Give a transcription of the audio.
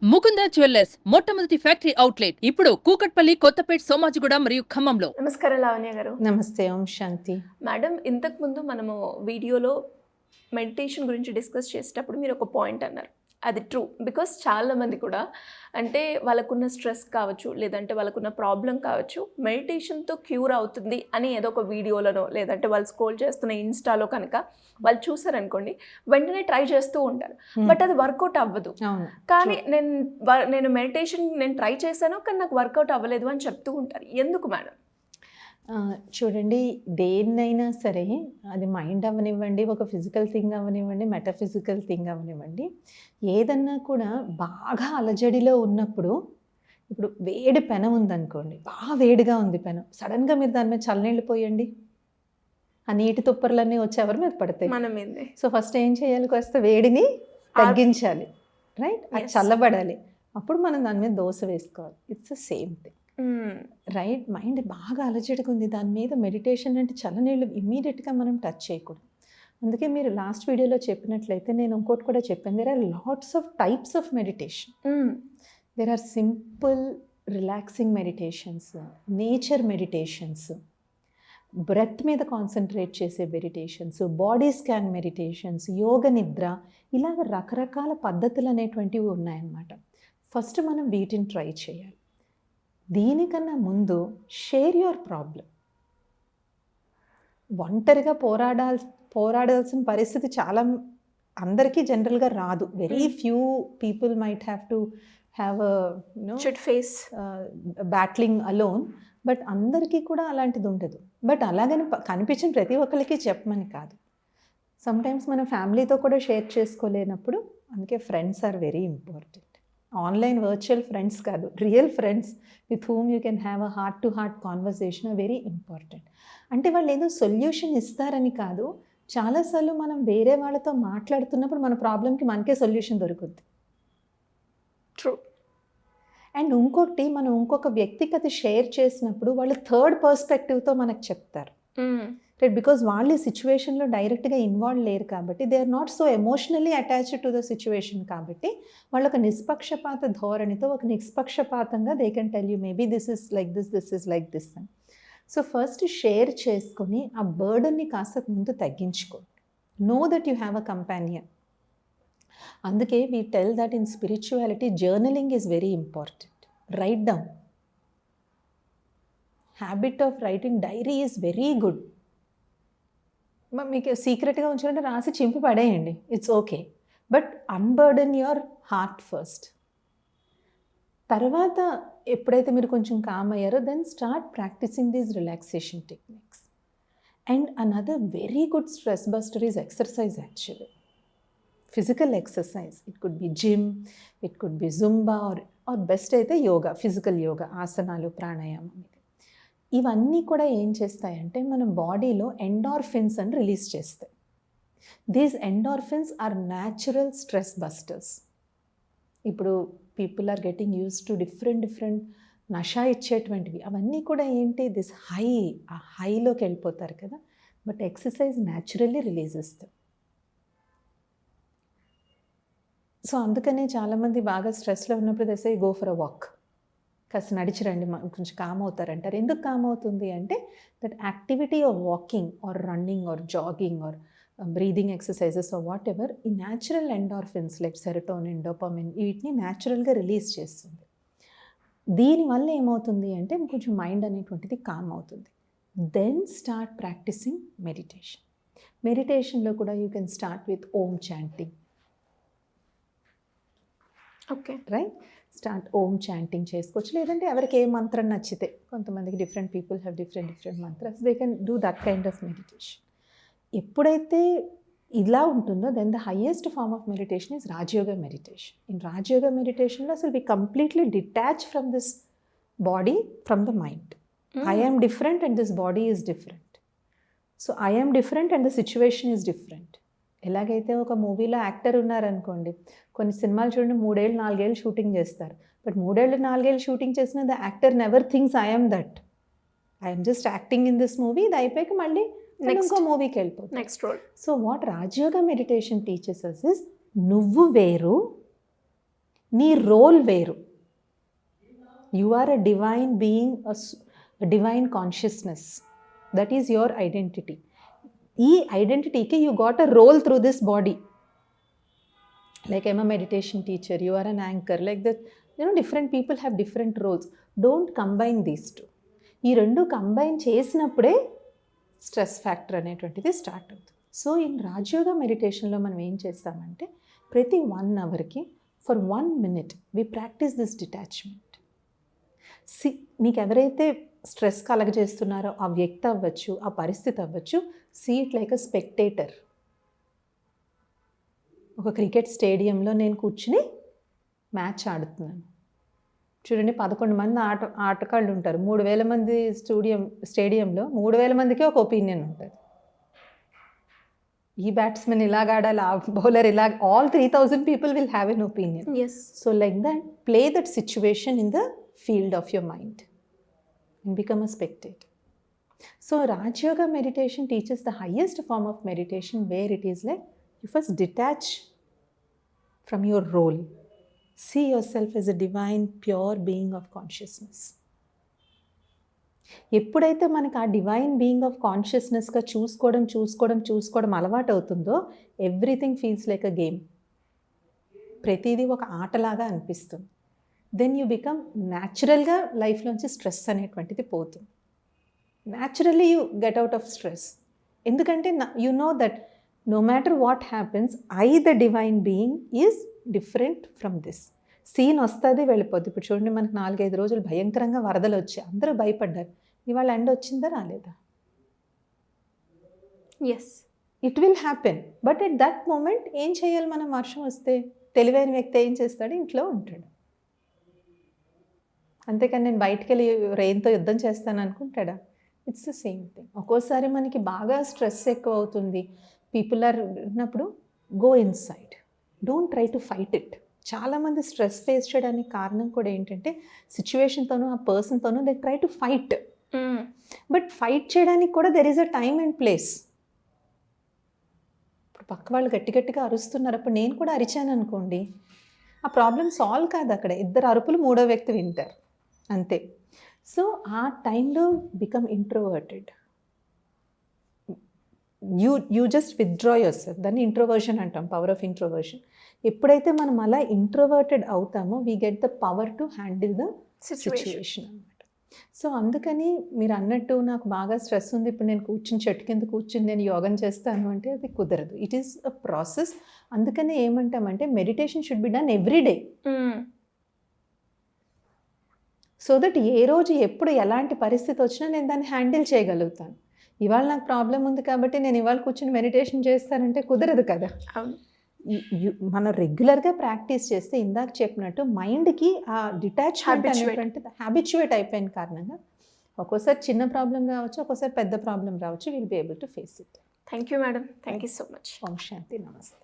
Mukunda jewellers మొట్టమొదటి factory outlet ఇప్పుడు కూకట్పల్లి, కొత్తపేట్, సోమాజిగూడ మరియు ఖమ్మంలో. నమస్కారం లావణ్య గారు. నమస్తే. ఓం శాంతి. మేడం, ఇంతకుముందు మనము వీడియోలో మెడిటేషన్ గురించి డిస్కస్ చేసేటప్పుడు మీరు ఒక పాయింట్ అన్నారు, అది ట్రూ. బికాస్ చాలామంది కూడా అంటే వాళ్ళకున్న స్ట్రెస్ కావచ్చు, లేదంటే వాళ్ళకున్న ప్రాబ్లం కావచ్చు, మెడిటేషన్తో క్యూర్ అవుతుంది అని ఏదో ఒక వీడియోలోనో లేదంటే వాళ్ళు స్క్రోల్ చేస్తున్న ఇన్స్టాలో కనుక వాళ్ళు చూసారనుకోండి, వెంటనే ట్రై చేస్తూ ఉంటారు. బట్ అది వర్కౌట్ అవ్వదు. కానీ నేను మెడిటేషన్ ట్రై చేశాను కానీ నాకు వర్కౌట్ అవ్వలేదు అని చెప్తూ ఉంటారు. ఎందుకు మేడం? చూడండి, దేన్నైనా సరే, అది మైండ్ అవ్వనివ్వండి, ఒక ఫిజికల్ థింగ్ అవ్వనివ్వండి, మెటాఫిజికల్ థింగ్ అవ్వనివ్వండి, ఏదన్నా కూడా బాగా అలజడిలో ఉన్నప్పుడు, ఇప్పుడు వేడి పెనం ఉందనుకోండి, బాగా వేడిగా ఉంది పెనం, సడన్గా మీరు దాని మీద చల్లనీళ్ళు పోయండి, ఆ నీటి తుప్పర్లన్నీ వచ్చి ఎవరి మీద పడతాయి? మన మీదే. సో ఫస్ట్ ఏం చేయాలి, కాస్త వేడిని తగ్గించాలి, రైట్? అది చల్లబడాలి, అప్పుడు మనం దాని మీద దోశ వేసుకోవాలి. It's the same thing, right? Mind బాగా అలజడిగా ఉంది, దాని మీద మెడిటేషన్ అంటే చల్లనీళ్ళు ఇమ్మీడియట్గా మనం టచ్ చేయకూడదు. అందుకే మీరు లాస్ట్ వీడియోలో చెప్పినట్లయితే నేను ఇంకోటి కూడా చెప్పాను, there are lots of types of meditation. There are simple relaxing meditations, nature meditations, breath మీద కాన్సన్ట్రేట్ చేసే meditations, body scan meditations, yoga nidra, ఇలాగ రకరకాల పద్ధతులు అనేటువంటివి ఉన్నాయన్నమాట. ఫస్ట్ మనం వీటిని ట్రై చేయాలి. దీనికన్నా ముందు షేర్ యువర్ ప్రాబ్లం. ఒంటరిగా పోరాడాల్సిన పరిస్థితి చాలా అందరికీ జనరల్గా రాదు. Very few people might have to have face battling alone, but అందరికీ కూడా అలాంటిది ఉండదు. బట్ అలాగని కనిపించిన ప్రతి ఒక్కరికి చెప్పమని కాదు. సమ్టైమ్స్ మన ఫ్యామిలీతో కూడా షేర్ చేసుకోలేనప్పుడు, అందుకే friends are very important. Online virtual friends కాదు, real friends with whom you can have a heart to heart conversation are very important. అంటే వాళ్ళు ఏదో సొల్యూషన్ ఇస్తారని కాదు, చాలాసార్లు మనం వేరే వాళ్ళతో మాట్లాడుతున్నప్పుడు మన ప్రాబ్లంకి మనకే సొల్యూషన్ దొరుకుద్ది. ట్రూ. అండ్ ఇంకొకటి, మనం ఇంకొక వ్యక్తికి అది షేర్ చేసినప్పుడు వాళ్ళు థర్డ్ పర్స్పెక్టివ్తో మనకు చెప్తారు, రైట్? బికాజ్ వాళ్ళు ఈ సిచ్యువేషన్లో డైరెక్ట్గా ఇన్వాల్వ్ లేరు కాబట్టి, they are not so emotionally attached to the situation. కాబట్టి వాళ్ళు ఒక నిష్పక్షపాత ధోరణితో, ఒక నిష్పక్షపాతంగా they can tell you maybe this is like this, this is like this అని. సో ఫస్ట్ షేర్ చేసుకొని ఆ బర్డన్ని కాస్త ముందు తగ్గించుకోండి. Know that you have a companion. అందుకే we tell that in spirituality journaling is very important. Write down. Habit of writing diary is very good. మీకు సీక్రెట్గా ఉంచాలంటే రాసి చింపి పడేయండి, it's okay. But unburden your heart first. తర్వాత ఎప్పుడైతే మీరు కొంచెం కామ్ అయ్యారో, then start practising these relaxation techniques. And another very good stress buster is exercise. Actually physical exercise, it could be gym, it could be zumba, or best అయితే yoga, physical yoga, ఆసనాలు, ప్రాణాయామం. ఇవన్నీ కూడా ఏం చేస్తాయంటే మన బాడీలో ఎండార్ఫిన్స్ అని రిలీజ్ చేస్తాయి. These endorphins are natural stress busters. ఇప్పుడు people are getting use to different నషా ఇచ్చేటువంటివి, అవన్నీ కూడా ఏంటి, దిస్ హై, ఆ హైలోకి వెళ్ళిపోతారు కదా. బట్ ఎక్సర్సైజ్ న్యాచురల్లీ రిలీజ్ ఇస్తుంది. సో అందుకనే చాలామంది బాగా స్ట్రెస్లో ఉన్నప్పుడు they say go for a walk, కాస్త నడిచిరండి, కొంచెం కామ్ అవుతారంటారు. ఎందుకు కామ్ అవుతుంది అంటే, that activity of walking or running or jogging or breathing exercises or whatever, ఈ natural endorphins like serotonin, dopamine, వీటిని న్యాచురల్గా రిలీజ్ చేస్తుంది. దీనివల్ల ఏమవుతుంది అంటే కొంచెం మైండ్ అనేటువంటిది కామ్ అవుతుంది. Then start practising meditation. మెడిటేషన్లో కూడా you can start with Om chanting. Okay, right? Start Om chanting చేసుకోవచ్చు, లేదంటే ఎవరికి ఏ మంత్రం నచ్చితే, కొంతమందికి different people have different mantras, they can do that kind of meditation. ఎప్పుడైతే ఇలా ఉంటుందో, then the highest form of meditation is Rajayoga meditation. In Rajayoga మెడిటేషన్లో అసలు we completely detach from this body, from the mind. I am different and this body is different. So I am different and the situation is different. ఎలాగైతే ఒక మూవీలో actor ఉన్నారనుకోండి, కొన్ని సినిమాలు చూడండి 3 ఏళ్ళు 4 ఏళ్ళు షూటింగ్ చేస్తారు, బట్ 3 ఏళ్ళు 4 ఏళ్ళు షూటింగ్ చేసిన the actor never thinks I am that, I'm just acting in this movie. ఇది అయిపోయాక మళ్ళీ ఇంకో మూవీకి వెళ్ళిపోతుంది, next role. So what Rajayoga meditation teaches us is, నువ్వు వేరు, నీ రోల్ వేరు. You are a divine being, divine consciousness, that is your identity. ఈ ఐడెంటిటీకి you got a role through this body. Like I'm a meditation teacher, you are an anchor, like that, different people have different roles. Don't combine these two. ఈ రెండు combine చేసినప్పుడే stress factor అనేటువంటిది start అవుతుంది. So in Rajayoga మెడిటేషన్లో మనం ఏం చేస్తామంటే ప్రతి 1 అవర్కి for 1 minute we practice this detachment. మీకు ఎవరైతే స్ట్రెస్ కలగజేస్తున్నారో ఆ వ్యక్తి అవ్వచ్చు, ఆ పరిస్థితి అవ్వచ్చు, see it like a spectator. ఒక క్రికెట్ స్టేడియంలో నేను కూర్చుని మ్యాచ్ ఆడుతున్నాను. చూడండి, 11 మంది ఆటగాళ్ళు ఉంటారు. 3,000 మంది స్టేడియంలో 3,000 మందికి ఒక ఒపీనియన్ ఉంటుంది. ఈ బ్యాట్స్మెన్ ఇలాగ ఆడాలి, ఆ బౌలర్ ఇలా, all 3,000 people will have an opinion. So like that, play that situation in the field of your mind and become a spectator. So Rajayoga meditation teachers the highest form of meditation where it is like you first detach from your role. See yourself as a divine, pure being of consciousness. ఎప్పుడైతే మనకు ఆ divine being of కాన్షియస్నెస్గా చూసుకోవడం అలవాటు అవుతుందో everything feels like a game. ప్రతిదీ ఒక ఆటలాగా అనిపిస్తుంది. Then you become న్యాచురల్గా లైఫ్లోంచి స్ట్రెస్ అనేటువంటిది పోతుంది. Naturally you get out of stress. ఎందుకంటే you know that no matter what happens, I the divine being is different from this. Scene వస్తుంది, వెళ్ళిపోద్ది. ఇప్పుడు చూడండి, మనకు 4-5 రోజులు భయంకరంగా వరదలు వచ్చాయి, అందరూ భయపడ్డారు. ఇవాళ ఎండ వచ్చిందా, రాలేదా? Yes, it will happen. But at that moment ఏం చేయాలి మనం? వర్షం వస్తే తెలివైన వ్యక్తి ఏం చేస్తాడు? ఇంట్లో ఉంటాడు. అంతేకాని నేను బయటికి వెళ్ళి రెయిన్తో యుద్ధం చేస్తాను అనుకుంటాడా? It's the same thing. ఒక్కోసారి మనకి బాగా స్ట్రెస్ ఎక్కువ అవుతుంది, పీపుల్ ఆర్ ఉన్నప్పుడు, go inside, don't try to fight it. చాలామంది స్ట్రెస్ ఫేస్ చేయడానికి కారణం కూడా ఏంటంటే సిచ్యువేషన్తోనూ ఆ పర్సన్తోనూ they try to fight. But fight చేయడానికి కూడా there is a time and place. ఇప్పుడు పక్క వాళ్ళు గట్టిగా అరుస్తున్నారు, అప్పుడు నేను కూడా అరిచాను అనుకోండి, ఆ ప్రాబ్లం సాల్వ్ కాదు. అక్కడ 2 అరుపులు 3వ వ్యక్తి వింటారు, అంతే. సో ఆ టైంలో become introverted. You just withdraw your self. దాన్ని ఇంట్రోవర్షన్ అంటాం, పవర్ ఆఫ్ ఇంట్రోవర్షన్. ఎప్పుడైతే మనం అలా ఇంట్రోవర్టెడ్ అవుతామో we get the power to handle the situation అనమాట. సో అందుకని మీరు అన్నట్టు నాకు బాగా స్ట్రెస్ ఉంది, ఇప్పుడు నేను చెట్టు కింద కూర్చుని నేను యోగం చేస్తాను అంటే అది కుదరదు. It is a process. అందుకనే ఏమంటామంటే meditation should be done every day. So that ఏ రోజు ఎప్పుడు ఎలాంటి పరిస్థితి వచ్చినా నేను దాన్ని హ్యాండిల్ చేయగలుగుతాను. ఇవాళ నాకు ప్రాబ్లం ఉంది కాబట్టి నేను ఇవాళ కూర్చొని మెడిటేషన్ చేస్తానంటే కుదరదు కదా. మనం రెగ్యులర్గా ప్రాక్టీస్ చేస్తే ఇందాక చెప్పినట్టు మైండ్కి ఆ డిటాచ్మెంట్ అనేటువంటిది హ్యాబిచ్యువేట్ అయిపోయిన కారణంగా ఒక్కోసారి చిన్న ప్రాబ్లం రావచ్చు, ఒక్కోసారి పెద్ద ప్రాబ్లం రావచ్చు. Will be able to face it. Thank you madam, thank you so much. Om Shanti, నమస్తే.